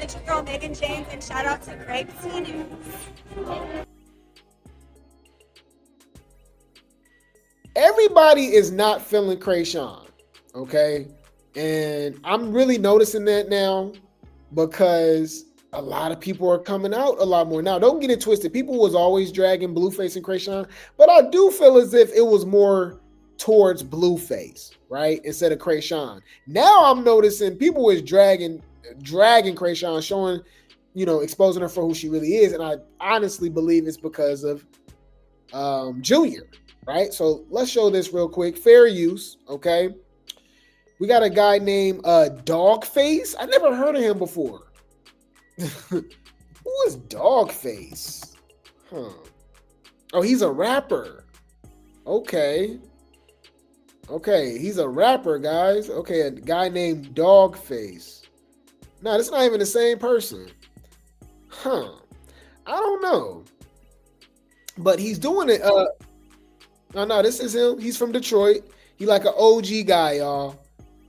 It's your girl Megan James, and shout out to Grape News. Everybody is not feeling Chrisean, okay? And I'm really noticing that now because a lot of people are coming out a lot more. Now, don't get it twisted. People was always dragging Blueface and Chrisean, but I do feel as if it was more towards Blueface, right? Instead of Chrisean. Now I'm noticing people was dragging Chrisean, showing, exposing her for who she really is. And I honestly believe it's because of Junior, right? So let's show this real quick. Fair use, okay? We got a guy named Dawgface. I never heard of him before. Who is Dawgface? Huh. Oh, he's a rapper. Okay. Okay, he's a rapper, guys. Okay, a guy named Dawgface. No, that's not even the same person. Huh. I don't know. But he's doing it. No, this is him. He's from Detroit. He like an OG guy, y'all.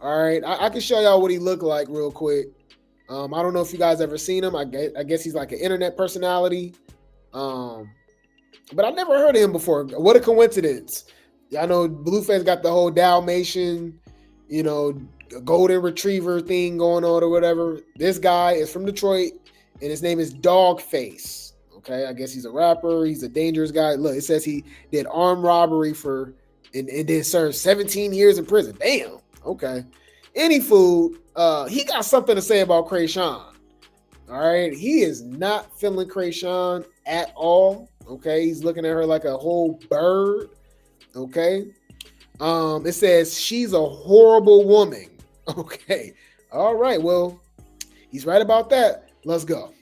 All right. I can show y'all what he looked like real quick. I don't know if you guys ever seen him. I guess he's like an internet personality. But I never heard of him before. What a coincidence. I know Blueface got the whole Dalmatian, golden retriever thing going on or whatever. This guy is from Detroit, and his name is Dawgface. Okay, I guess he's a rapper. He's a dangerous guy. Look, it says he did armed robbery and then served 17 years in prison. Damn. Okay. Any food, he got something to say about Chrisean. All right. He is not feeling Chrisean at all. Okay. He's looking at her like a whole bird. Okay. It says she's a horrible woman. Okay. All right. Well, he's right about that. Let's go.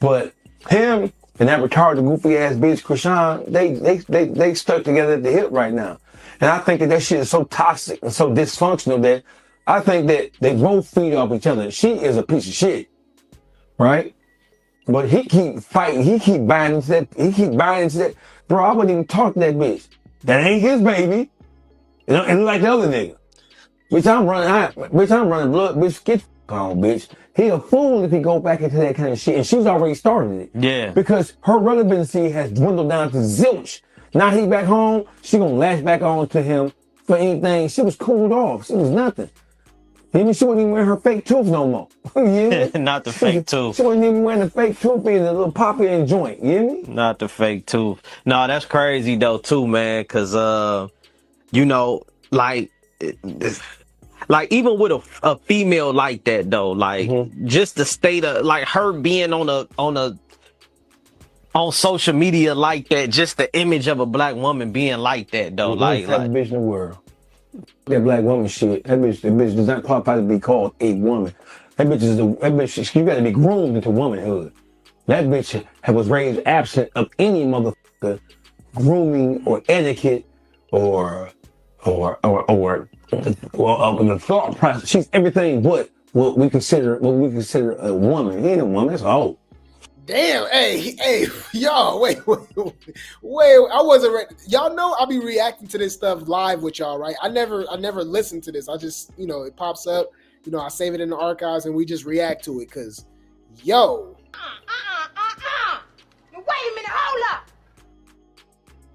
But him and that retarded goofy ass bitch Chrisean, they stuck together at the hip right now. And I think that shit is so toxic and so dysfunctional that I think that they both feed off each other. She is a piece of shit, right? But he keep fighting. He keep buying into that. Bro, I wouldn't even talk to that bitch. That ain't his baby. And like the other nigga. Bitch, I'm running blood. Bitch, get on, bitch. He a fool if he go back into that kind of shit. And she's already started it. Yeah. Because her relevancy has dwindled down to zilch. Now he back home, she gonna lash back on to him for anything. She was cooled off. She was nothing. Even she wasn't even wearing her fake tooth no more. You hear me? Not the fake tooth. She wasn't even wearing the fake tooth in the little poppy and joint. You hear me? Not the fake tooth. No, that's crazy though too, man. Cause like even with a female like that though, like just the state of like her being on social media like that, just the image of a black woman being like that though, like bitch in the world. That black woman shit. That bitch does not qualify to be called a woman. That bitch you gotta be groomed into womanhood. That bitch was raised absent of any motherfucker grooming or etiquette or the thought process. She's everything but what we consider a woman. He ain't a woman, that's a hoe. Damn, hey, y'all, wait. I wasn't ready. Y'all know I be reacting to this stuff live with y'all, right? I never listen to this. I just, it pops up, I save it in the archives and we just react to it because, yo. Wait a minute, hold up.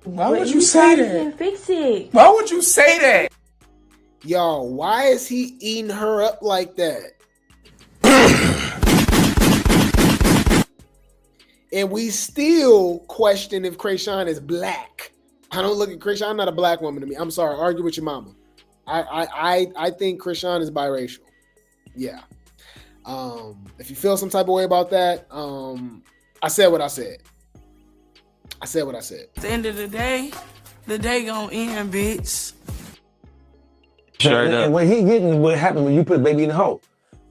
Why would you say that? Fix it. Why would you say that? Yo, why is he eating her up like that? And we still question if Chrisean is black. I don't look at Chrisean. I'm not a black woman to me. I'm sorry. Argue with your mama. I think Chrisean is biracial. Yeah. If you feel some type of way about that, I said what I said. At the end of the day gonna end, bitch. Sure and when he getting what happened when you put baby in the hole.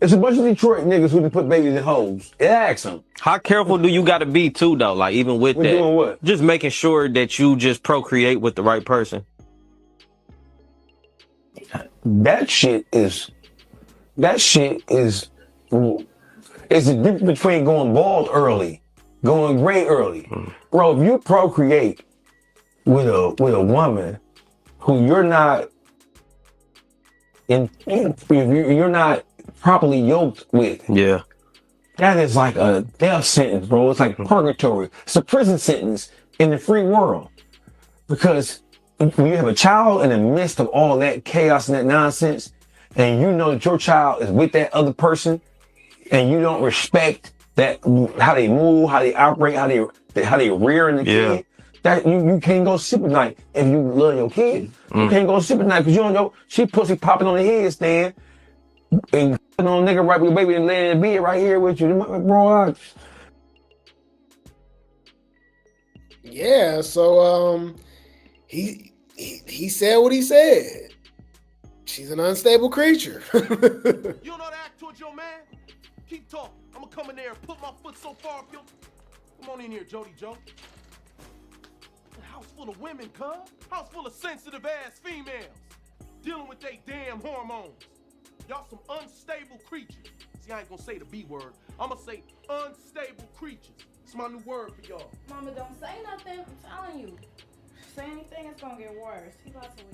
It's a bunch of Detroit niggas who can put babies in holes. Ask them. How careful do you got to be too, though? Like even with We're that, doing what? Just making sure that you just procreate with the right person. That shit is the difference between going bald early, going gray early. Bro, if you procreate with a woman who you're not you're not properly yoked with. Yeah. That is like a death sentence, bro. It's like purgatory. It's a prison sentence in the free world. Because when you have a child in the midst of all that chaos and that nonsense, and you know that your child is with that other person, and you don't respect that, how they move, how they operate, how they rear in the kid, that you can't go sleep at night if you love your kid. You can't go sleep at night because you don't know she pussy popping on the headstand and on a nigga right with your baby and laying in bed right here with you, bro. Yeah, so he said what he said. She's an unstable creature. You don't know how to act towards your man? Keep talking. I'm gonna come in there and put my foot so far up your... Come on in here, Jody Joe. A house full of women, cuz. House full of sensitive ass females. Dealing with they damn hormones. Y'all some unstable creatures. See, I ain't gonna say the B word. I'm gonna say unstable creatures. It's my new word for y'all. Mama, don't say nothing. I'm telling you. Say anything, it's gonna get worse. He about to...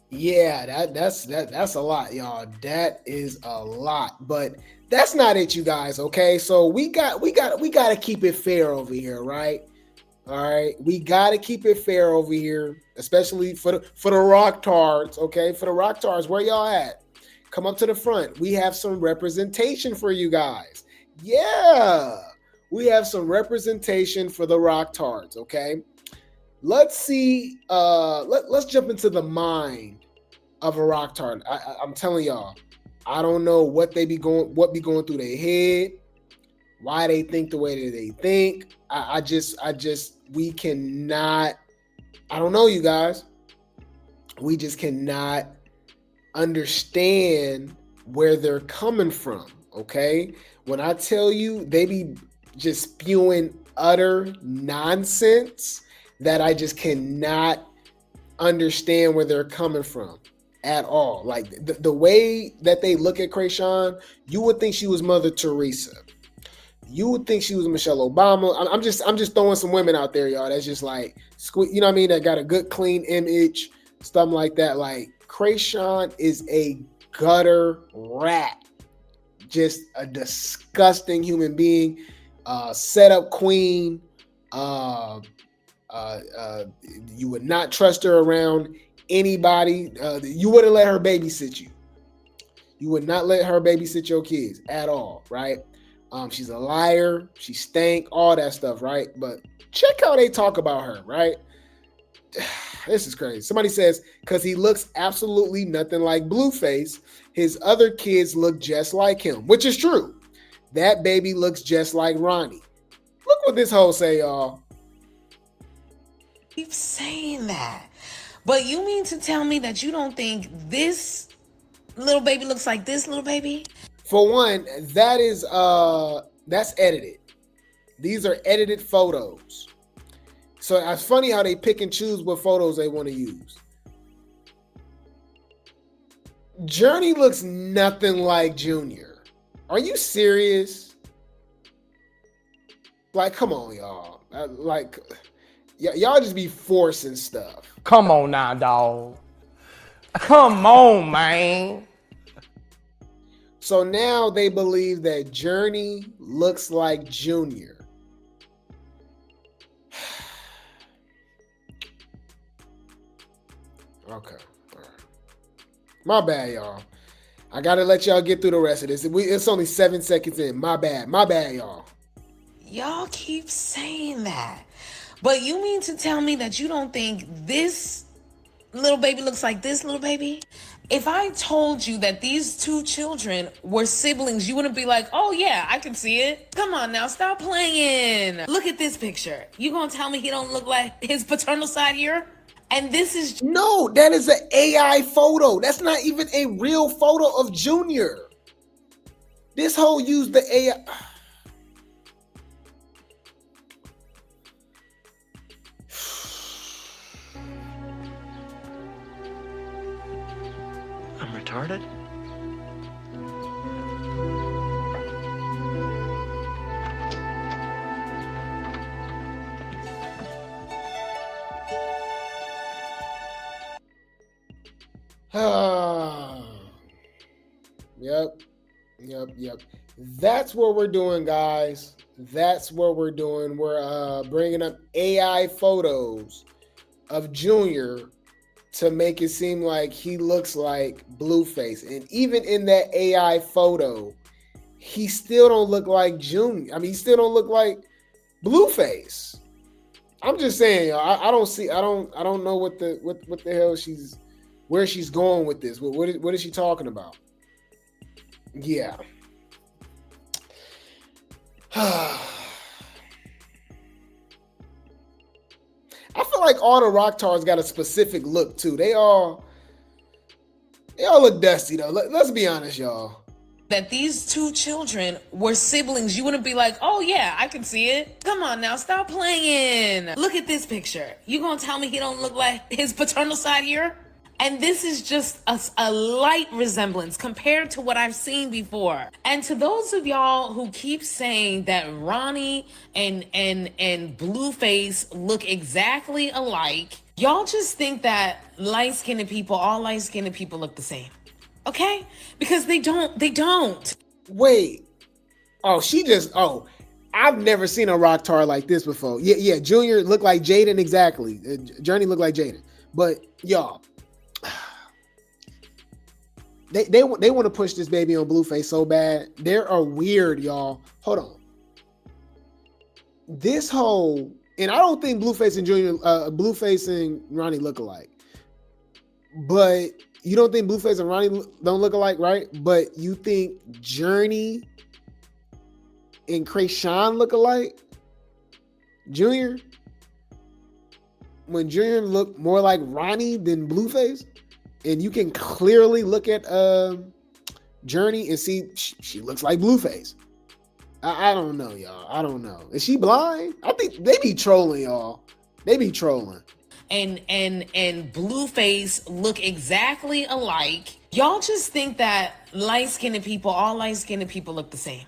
Yeah, that's a lot, y'all. That is a lot, but that's not it, you guys. Okay, so we got to keep it fair over here, right? All right, we got to keep it fair over here, especially for the rock tards. Okay, for the rock tards, where y'all at? Come up to the front. We have some representation for you guys. Yeah, we have some representation for the rock tards. Okay. Let's see. Let's jump into the mind of a rock tard. I'm telling y'all, I don't know what be going through their head, why they think the way that they think. We cannot. I don't know, you guys. We just cannot understand where they're coming from. Okay, when I tell you they be just spewing utter nonsense that I just cannot understand where they're coming from at all. Like the way that they look at Chrisean, you would think she was Mother Teresa. You would think she was Michelle Obama. I'm just throwing some women out there, y'all. That's just like, you know what I mean? That got a good, clean image, stuff like that. Like Chrisean is a gutter rat, just a disgusting human being, setup queen. You would not trust her around anybody. You wouldn't let her babysit you. You would not let her babysit your kids at all, right? She's a liar. She stank, all that stuff, right? But check how they talk about her, right? This is crazy. Somebody says, because he looks absolutely nothing like Blueface, his other kids look just like him, which is true. That baby looks just like Ronnie. Look what this hoe say, y'all. Keep saying that. But you mean to tell me that you don't think this little baby looks like this little baby? For one, that's edited. These are edited photos. So it's funny how they pick and choose what photos they want to use. Journey looks nothing like Junior. Are you serious? Like, come on, y'all. Y'all just be forcing stuff. Come on now, dog. Come on, man. So now they believe that Journey looks like Junior. Okay. All right. My bad, y'all. I gotta let y'all get through the rest of this. It's only 7 seconds in. My bad, y'all. Y'all keep saying that. But you mean to tell me that you don't think this little baby looks like this little baby? If I told you that these two children were siblings, you wouldn't be like, oh yeah, I can see it. Come on now, stop playing. Look at this picture. You gonna tell me he don't look like his paternal side here? And this is... No, that is an AI photo. That's not even a real photo of Junior. This whole used the AI... I'm retarded? Yep. That's what we're doing, guys. That's what we're doing. We're bringing up AI photos of Junior to make it seem like he looks like Blueface. And even in that AI photo, he still don't look like Junior. I mean, he still don't look like Blueface. I'm just saying, I don't know what the hell where she's going with this. What is she talking about? Yeah. I feel like all the rock stars got a specific look too. They all look dusty though. Let's be honest, y'all. That these two children were siblings, you wouldn't be like, oh yeah, I can see it. Come on now, stop playing. Look at this picture. You gonna tell me he don't look like his paternal side here? And this is just a light resemblance compared to what I've seen before. And to those of y'all who keep saying that Ronnie and Blueface look exactly alike, y'all just think that all light-skinned people look the same. Okay? Because they don't. Wait. I've never seen a rock tar like this before. Yeah, Junior looked like Jaden, exactly. Journey looked like Jaden. But y'all, they want to push this baby on Blueface so bad. They are weird, y'all. Hold on. This whole, and I don't think Blueface and Ronnie look alike. But you don't think Blueface and Ronnie don't look alike, right? But you think Journey and Chrisean look alike? Junior? When Junior looked more like Ronnie than Blueface? And you can clearly look at Journey and see she looks like Blueface. I don't know, y'all. I don't know. Is she blind? I think they be trolling, y'all. They be trolling. And Blueface look exactly alike. Y'all just think that all light-skinned people look the same.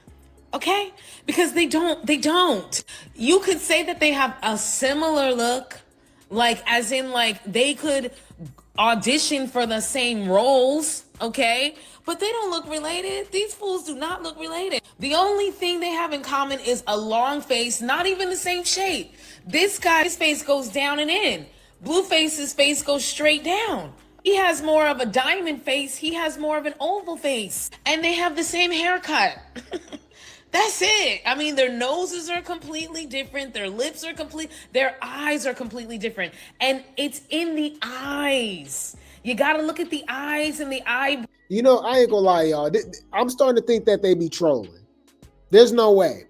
Okay? Because they don't. You could say that they have a similar look, like as in like they could audition for the same roles, okay? But they don't look related. These fools do not look related. The only thing they have in common is a long face, not even the same shape. This guy's face goes down and in. Blueface's face goes straight down. He has more of a diamond face. He has more of an oval face. And they have the same haircut. That's it. I mean, their noses are completely different. Their lips are their eyes are completely different. And it's in the eyes. You got to look at the eyes and the eye. You know, I ain't gonna lie, y'all. I'm starting to think that they be trolling. There's no way.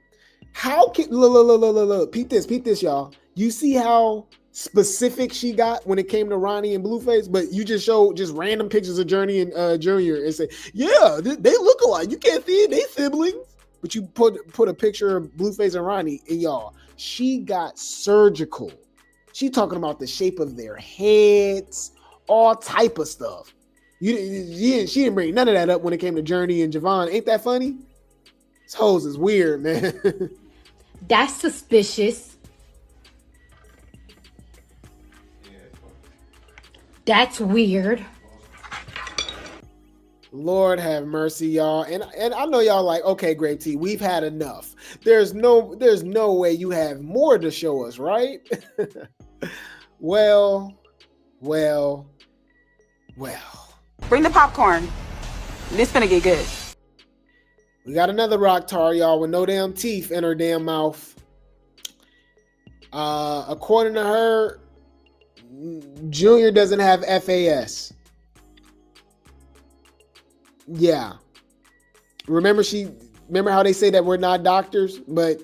How can, look, peep this, y'all. You see how specific she got when it came to Ronnie and Blueface, but you just showed just random pictures of Journey and Junior and say, yeah, they look alike. You can't see it. They siblings. But you put a picture of Blueface and Ronnie, and y'all, she got surgical. She talking about the shape of their heads, all type of stuff. She didn't bring none of that up when it came to Journey and Javon. Ain't that funny? This hoes is weird, man. That's suspicious. That's weird. Lord have mercy, y'all. And I know y'all like, okay, Grape Tea, we've had enough. There's no way you have more to show us, right? Well. Bring the popcorn. This finna get good. We got another rock tar, y'all, with no damn teeth in her damn mouth. According to her, Junior doesn't have FAS. Yeah. Remember how they say that we're not doctors, but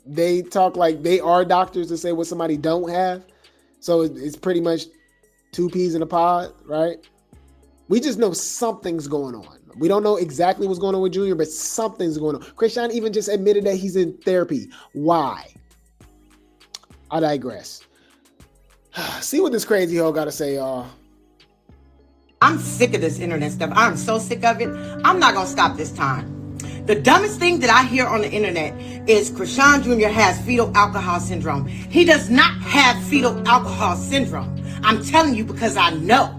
they talk like they are doctors to say what somebody don't have. So it's pretty much two peas in a pod, right? We just know something's going on. We don't know exactly what's going on with Junior, but something's going on. Chrisean even just admitted that he's in therapy. Why? I digress. See what this crazy hoe got to say, y'all. I'm sick of this internet stuff. I'm so sick of it. I'm not going to stop this time. The dumbest thing that I hear on the internet is Chrisean Jr. has fetal alcohol syndrome. He does not have fetal alcohol syndrome. I'm telling you because I know.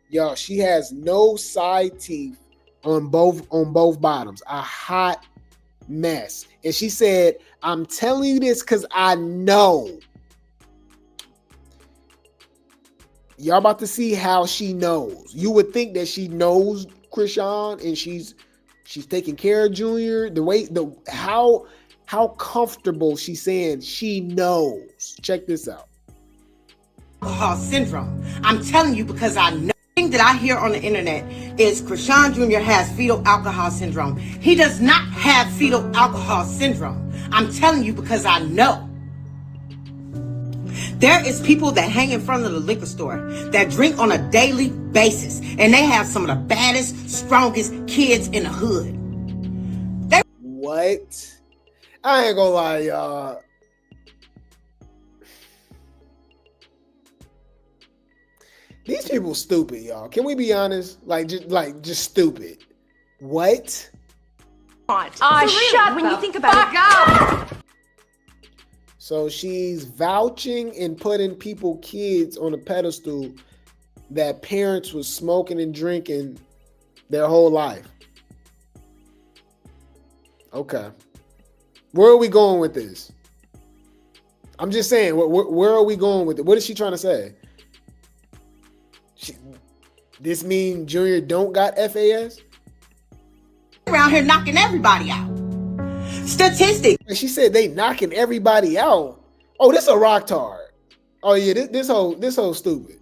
Y'all, she has no side teeth on both bottoms. A hot mess. And she said, I'm telling you this because I know. Y'all about to see how she knows. You would think that she knows Chrisean and she's taking care of Junior. How comfortable she's saying she knows. Check this out. Alcohol syndrome. I'm telling you because I know. The thing that I hear on the internet is Chrisean Jr. has fetal alcohol syndrome. He does not have fetal alcohol syndrome. I'm telling you because I know. There is people that hang in front of the liquor store that drink on a daily basis, and they have some of the baddest, strongest kids in the hood. What? I ain't gonna lie, y'all. These people stupid, y'all. Can we be honest? Just stupid. What? Shut when you think about it. So she's vouching and putting kids on a pedestal that parents was smoking and drinking their whole life. Okay. Where are we going with this? I'm just saying, where are we going with it? What is she trying to say? This mean Junior don't got FAS? Around here knocking everybody out. Statistics. She said they knocking everybody out. Oh, this a rock tard. Oh yeah, this whole stupid.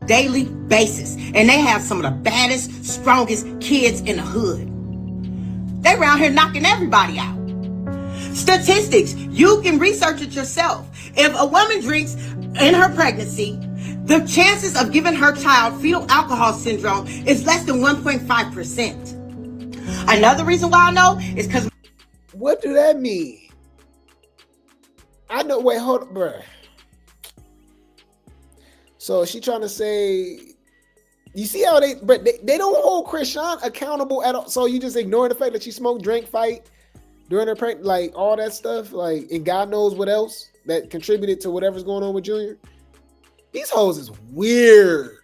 Daily basis, and they have some of the baddest, strongest kids in the hood. They around here knocking everybody out. Statistics. You can research it yourself. If a woman drinks in her pregnancy, the chances of giving her child fetal alcohol syndrome is less than 1.5%. Another reason why I know is because. What do that mean? I know. Wait, hold up, bruh. So she trying to say, you see how they don't hold Chrisean accountable at all. So you just ignoring the fact that she smoked, drank, fight during her pregnancy, like all that stuff, like, and God knows what else that contributed to whatever's going on with Junior. These hoes is weird.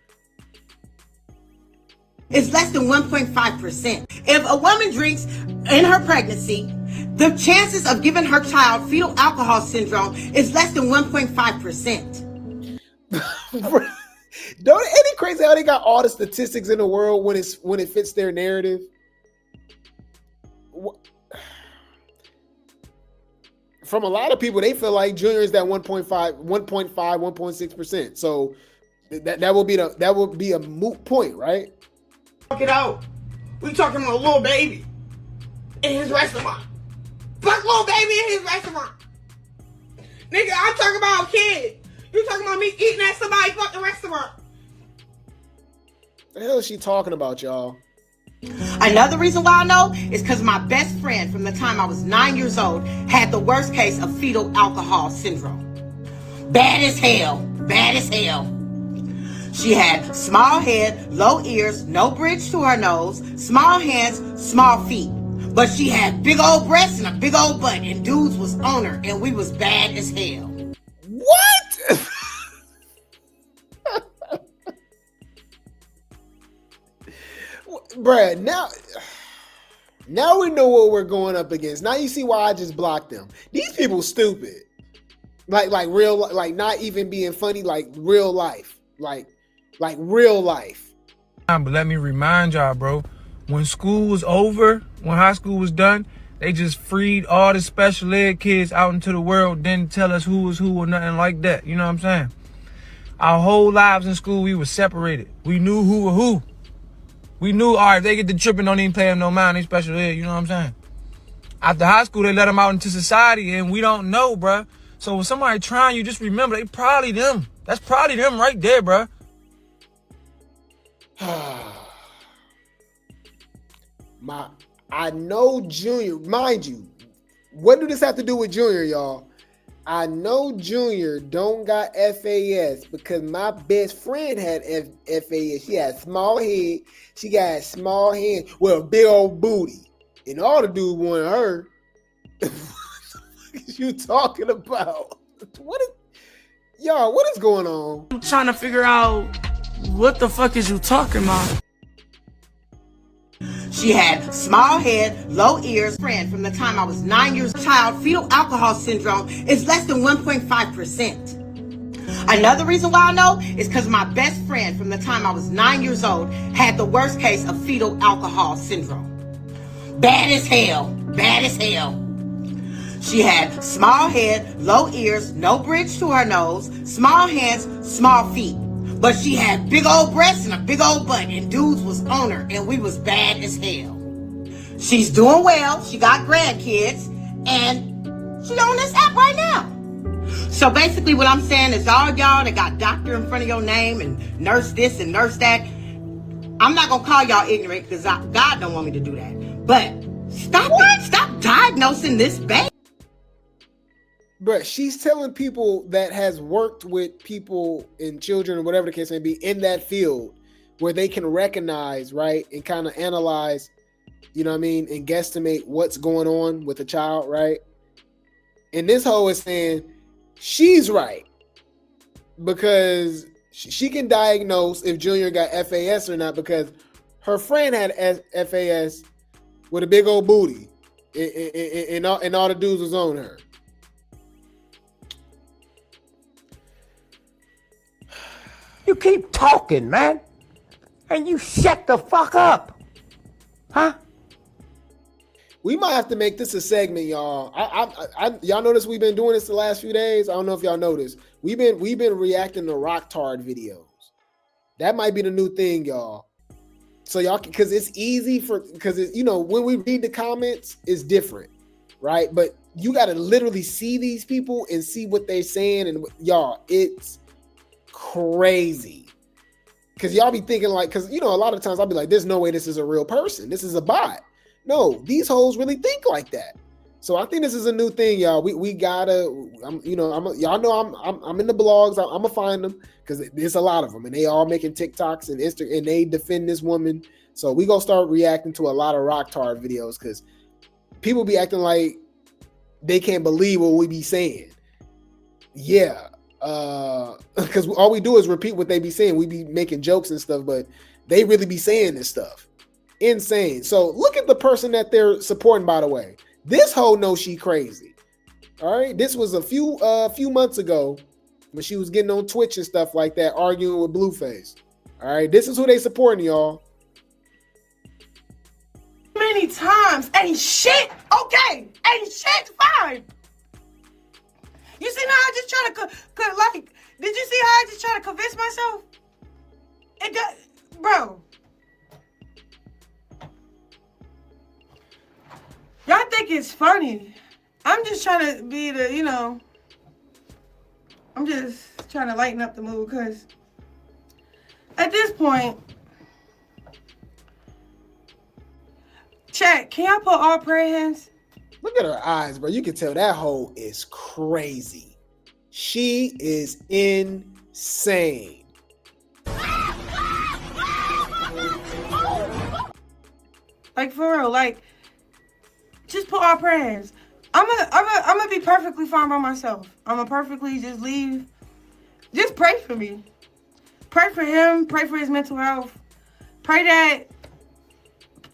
It's less than 1.5%. If a woman drinks in her pregnancy, the chances of giving her child fetal alcohol syndrome is less than 1.5%. Ain't it crazy how they got all the statistics in the world when it fits their narrative? From a lot of people, they feel like Junior is that 1.5, 1.6%. So that will be a moot point, right? Fuck it out. We talking about little baby in his restaurant. Fuck little baby in his restaurant. Nigga, I'm talking about a kid. You talking about me eating at somebody's fucking restaurant. The hell is she talking about, y'all? Another reason why I know is because my best friend from the time I was 9 years old had the worst case of fetal alcohol syndrome. Bad as hell. Bad as hell. She had small head, low ears, no bridge to her nose, small hands, small feet. But she had big old breasts and a big old butt, and dudes was on her, and we was bad as hell. What? Bruh, now we know what we're going up against. Now you see why I just blocked them. These people stupid. Like real, like not even being funny, like real life. Like real life. But let me remind y'all, bro, when school was over, when high school was done, they just freed all the special ed kids out into the world, didn't tell us who was who or nothing like that. You know what I'm saying? Our whole lives in school, we were separated. We knew who were who. We knew, all right, if they get the tripping, don't even pay them no mind, they special ed, you know what I'm saying? After high school, they let them out into society, and we don't know, bruh. So when somebody trying you, just remember, they probably them. That's probably them right there, bruh. I know Junior, mind you, what do this have to do with Junior, y'all? I know Junior don't got FAS because my best friend had FAS. She had small head. She got small hands with a big old booty. And all the dudes wanted her. What the fuck is you talking about? What is going on? I'm trying to figure out what the fuck is you talking about? She had small head, low ears. Friend from the time I was 9 years old. Child fetal alcohol syndrome is less than 1.5%. Another reason why I know is because my best friend from the time I was 9 years old had the worst case of fetal alcohol syndrome. Bad as hell. Bad as hell. She had small head, low ears, no bridge to her nose, small hands, small feet. But she had big old breasts and a big old butt, and dudes was on her, and we was bad as hell. She's doing well. She got grandkids, and she on this app right now. So basically what I'm saying is all y'all that got doctor in front of your name and nurse this and nurse that, I'm not going to call y'all ignorant because God don't want me to do that. But stop it. Stop diagnosing this baby. But she's telling people that has worked with people and children or whatever the case may be in that field where they can recognize, right, and kind of analyze, you know what I mean, and guesstimate what's going on with a child, right? And this hoe is saying she's right because she can diagnose if Junior got FAS or not because her friend had FAS with a big old booty and all the dudes was on her. You keep talking, man, and you shut the fuck up, huh? We might have to make this a segment, y'all. Y'all notice we've been doing this the last few days. I don't know if y'all noticed. We've been reacting to Rocktard videos. That might be the new thing, y'all. So y'all, because it's easy because you know when we read the comments, it's different, right? But you got to literally see these people and see what they're saying, and y'all, it's crazy. Because y'all be thinking like, because you know, a lot of times I'll be like, "There's no way this is a real person. This is a bot." No, these hoes really think like that. So I think this is a new thing, y'all. We gotta, y'all know I'm in the blogs. I'm gonna find them because there's a lot of them, and they all making TikToks and Insta, and they defend this woman. So we gonna start reacting to a lot of Rocktard videos because people be acting like they can't believe what we be saying. Yeah, because all we do is repeat what they be saying. We be making jokes and stuff, but they really be saying this stuff. Insane. So look at the person that they're supporting, by the way. This hoe knows she crazy. All right. This was a few months ago when she was getting on Twitch and stuff like that, arguing with Blueface. All right. This is who they supporting, y'all. Many times. Ain't shit. Okay. Ain't shit. Fine. You see now I just try to, like, did you see how I just try to convince myself? It does, bro. Y'all think it's funny. I'm just trying to be the, you know, I'm just trying to lighten up the mood because at this point, chat, can y'all put all prayer hands? Look at her eyes, bro. You can tell that hoe is crazy. She is insane. Like for real, like just put our prayers. I'm gonna be perfectly fine by myself. I'm gonna perfectly just leave. Just pray for me. Pray for him. Pray for his mental health. Pray that.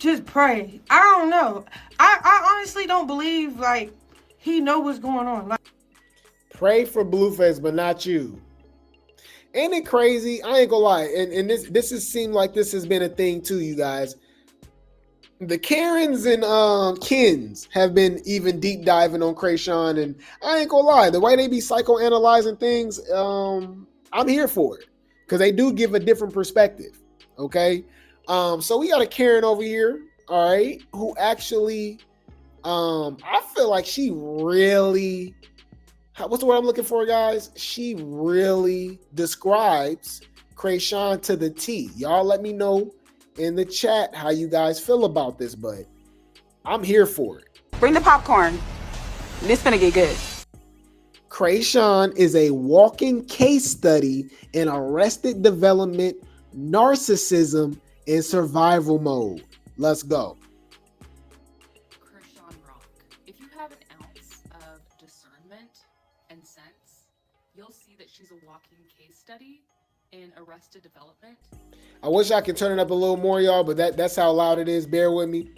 Just pray. I don't know. I honestly don't believe like he know what's going on. Like, pray for Blueface, but not you. Ain't it crazy? I ain't gonna lie. And this has seemed like this has been a thing too, you guys. The Karens and Kens have been even deep diving on Chrisean, and I ain't gonna lie, the way they be psychoanalyzing things, I'm here for it because they do give a different perspective. Okay, so we got a Karen over here, all right, who actually, I feel like she really, what's the word I'm looking for, guys? She really describes Chrisean to the T. Y'all let me know in the chat how you guys feel about this, but I'm here for it. Bring the popcorn. This finna get good. Chrisean is a walking case study in arrested development, narcissism, and survival mode. Let's go. Chrisean Rock. If you have an ounce of discernment and sense, you'll see that she's a walking case study in Arrested Development. I wish I could turn it up a little more, y'all, but that's how loud it is. Bear with me.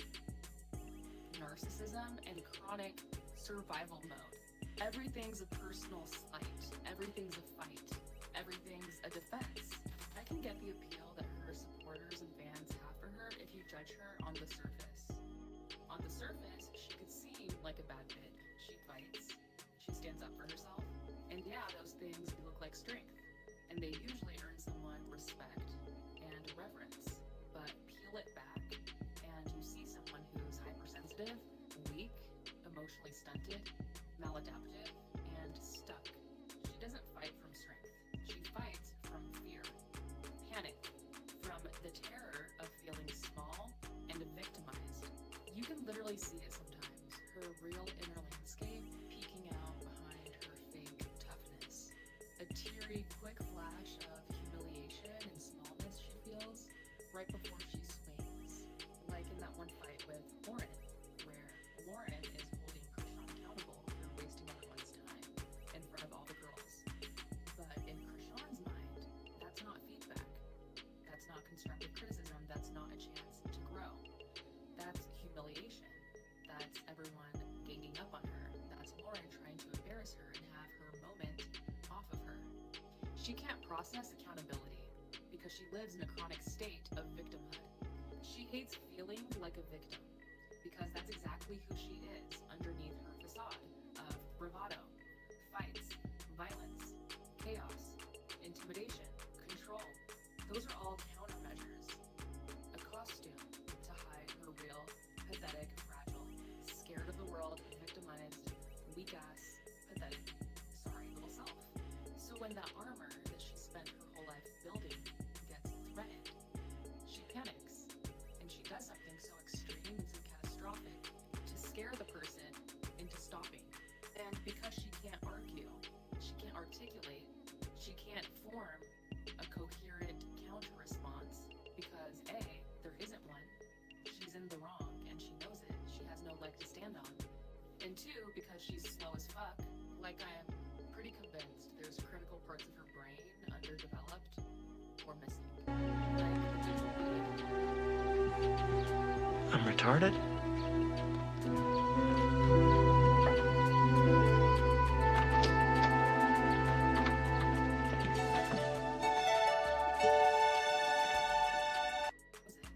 Narcissism and chronic survival mode. Everything's a personal slight. Everything's a fight. Everything's a defense. I can get the appeal that her supporters and fans have for her if you judge her on the surface. On the surface, she could seem like a bad bitch. She fights. She stands up for herself. And yeah, those things look like strength. And they usually earn someone respect and reverence. But peel it back, and you see someone who's hypersensitive, weak, emotionally stunted, maladaptive, and stuck. She doesn't fight from strength. She fights from fear, panic, from the terror of feeling small and victimized. You can literally see it sometimes, her real inner landscape peeking out behind her fake toughness. A teary, quick flash of humiliation and smallness she feels right before she swings. Like in that one fight with Lauren, where Lauren is holding Chrisean accountable for wasting everyone's time in front of all the girls. But in Chrisean's mind, that's not feedback. That's not constructive criticism. That's not a chance to grow. That's humiliation. That's everyone ganging up on her. That's Lauren trying to embarrass her and have her moment off of her. She can't process accountability because she lives in a chronic state of victimhood. She hates feeling like a victim because that's exactly who she is underneath her facade of bravado, fights, violence, chaos, intimidation, control. Those are all countermeasures. A costume to hide her real, pathetic, fragile, scared of the world, victimized, weak-ass, pathetic, sorry little self. So when that armor that she spent her whole life building gets threatened, she panics, and she does something so extreme and so catastrophic to scare the person into stopping. And because she can't argue, she can't articulate, she can't form a coherent counter-response because A, there isn't one, she's in the wrong and she knows it, she has no leg to stand on. And two, because she's slow as fuck, like I am pretty convinced there's critical parts of her brain underdeveloped or missing. I'm retarded?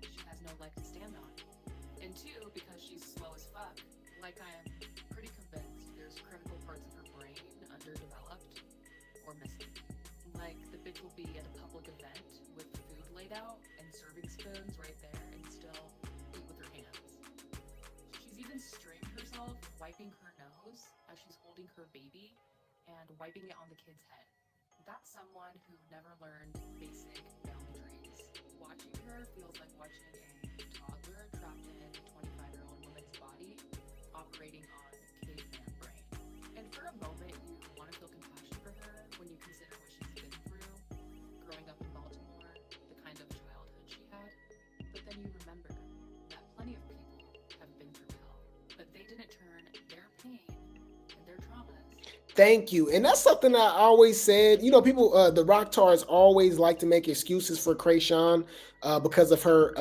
She has no leg to stand on. And two, because she's slow as fuck, like I am pretty convinced there's critical parts of her brain underdeveloped or missing. Like the bitch will be at a public event with food laid out and serving spoons right there and still eat with her hands. She's even streamed herself wiping her nose as she's holding her baby and wiping it on the kid's head. That's someone who never learned basic boundaries. Watching her feels like watching a toddler trapped in a 25-year-old woman's body operating on caveman brain. And for a moment, you want to feel compassion for her when you consider what she's been through, growing up in Baltimore, the kind of childhood she had. But then you remember that plenty of people have been through hell, but they didn't turn their pain and their traumas. Thank you. And that's something I always said. You know, people, the Rocktars always like to make excuses for Chrisean because of her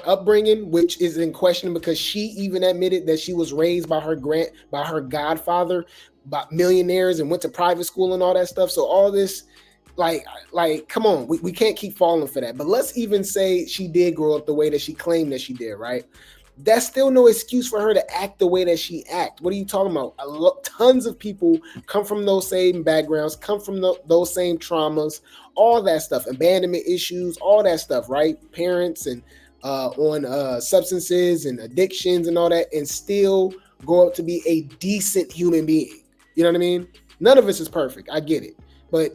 upbringing, which is in question because she even admitted that she was raised by her godfather, by millionaires, and went to private school and all that stuff. So all this, like, come on, we can't keep falling for that. But let's even say she did grow up the way that she claimed that she did, right? That's still no excuse for her to act the way that she act. What are you talking about? Tons of people come from those same backgrounds, come from those same traumas, all that stuff, abandonment issues, all that stuff, right? Parents and on substances and addictions and all that, and still grow up to be a decent human being. You know what I mean? None of us is perfect. I get it. But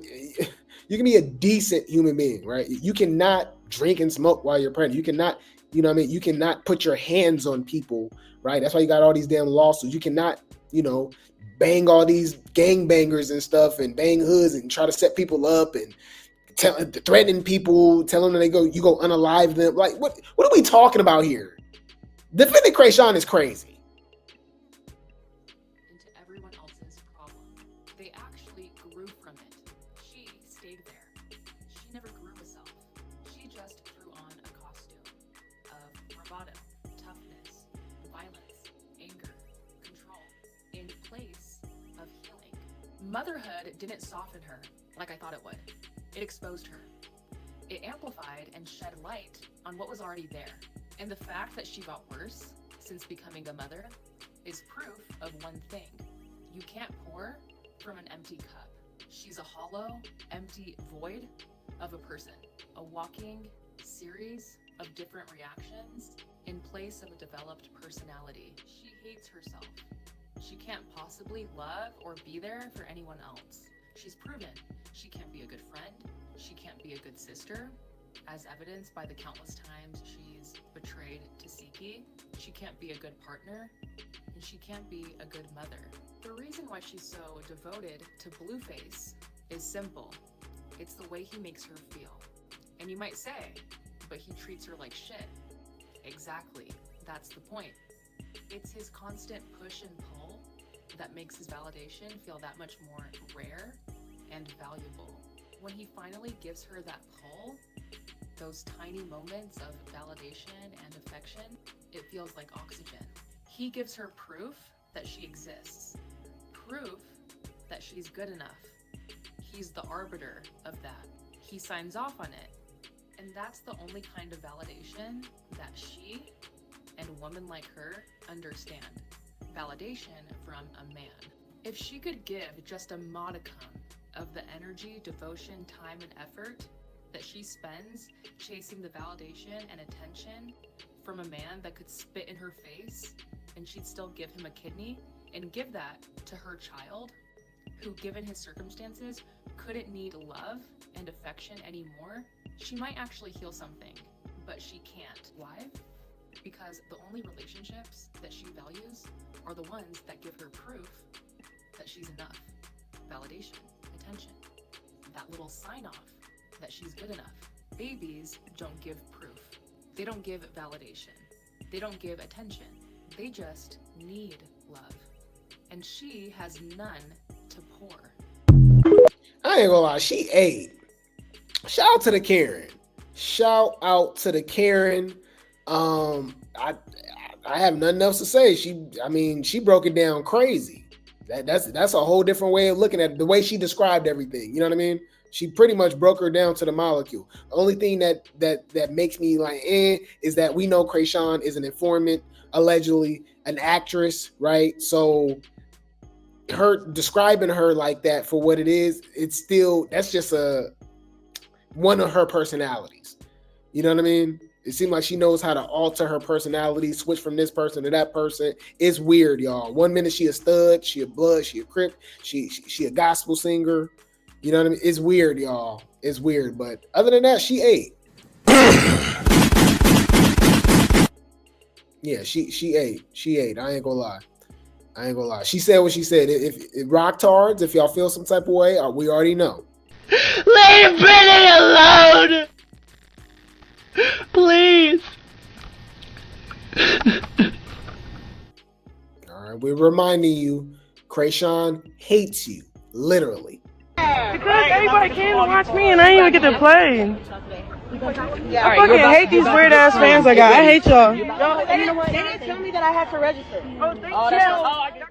you can be a decent human being, right? You cannot drink and smoke while you're pregnant. You cannot, you know what I mean? You cannot put your hands on people, right? That's why you got all these damn lawsuits. You cannot, you know, bang all these gangbangers and stuff and bang hoods and try to set people up and threatening people, telling them you go unalive them. Like, what are we talking about here? Defending Chrisean is crazy. Into everyone else's problem. They actually grew from it. She stayed there. She Motherhood didn't soften her like I thought it would. It exposed her. It amplified and shed light on what was already there. And the fact that she got worse since becoming a mother is proof of one thing. You can't pour from an empty cup. She's a hollow, empty void of a person, a walking series of different reactions in place of a developed personality. She hates herself. She can't possibly love or be there for anyone else. She's proven she can't be a good friend. She can't be a good sister, as evidenced by the countless times she's betrayed Tesehki. She can't be a good partner, and she can't be a good mother. The reason why she's so devoted to Blueface is simple. It's the way he makes her feel. And you might say, but he treats her like shit. Exactly, that's the point. It's his constant push and pull that makes his validation feel that much more rare and valuable. When he finally gives her that pull, those tiny moments of validation and affection, it feels like oxygen. He gives her proof that she exists, proof that she's good enough. He's the arbiter of that. He signs off on it. And that's the only kind of validation that she and women like her understand. Validation from a man. If she could give just a modicum of the energy, devotion, time, and effort that she spends chasing the validation and attention from a man that could spit in her face, and she'd still give him a kidney and give that to her child, who, given his circumstances, couldn't need love and affection anymore, she might actually heal something, but she can't. Why? Because the only relationships that she values are the ones that give her proof that she's enough. Validation, attention, that little sign-off that she's good enough. Babies don't give proof. They don't give validation. They don't give attention. They just need love. And she has none to pour. I ain't gonna lie, she ate. Shout out to the Karen. Shout out to the Karen. I have nothing else to say. She broke it down crazy. That's a whole different way of looking at it. The way she described everything. You know what I mean? She pretty much broke her down to the molecule. The only thing that makes me like is that we know Chrisean is an informant, allegedly an actress, right? So her describing her like that for what it is, that's just one of her personalities. You know what I mean? It seems like she knows how to alter her personality, switch from this person to that person. It's weird, y'all. 1 minute she a stud, she a blood, she a crip, she a gospel singer. You know what I mean? It's weird, y'all. It's weird, but other than that, she ate. Yeah, she ate. She ate. I ain't gonna lie. She said what she said. If rock tards, if y'all feel some type of way, we already know. Leave Brittany alone! Please. All right, we're reminding you, Chrisean hates you, literally. Because everybody came to watch me and I didn't even get to play. I fucking hate these weird ass fans I got. I hate y'all. Yo, you know what? They didn't tell me that I had to register. Oh, thank you.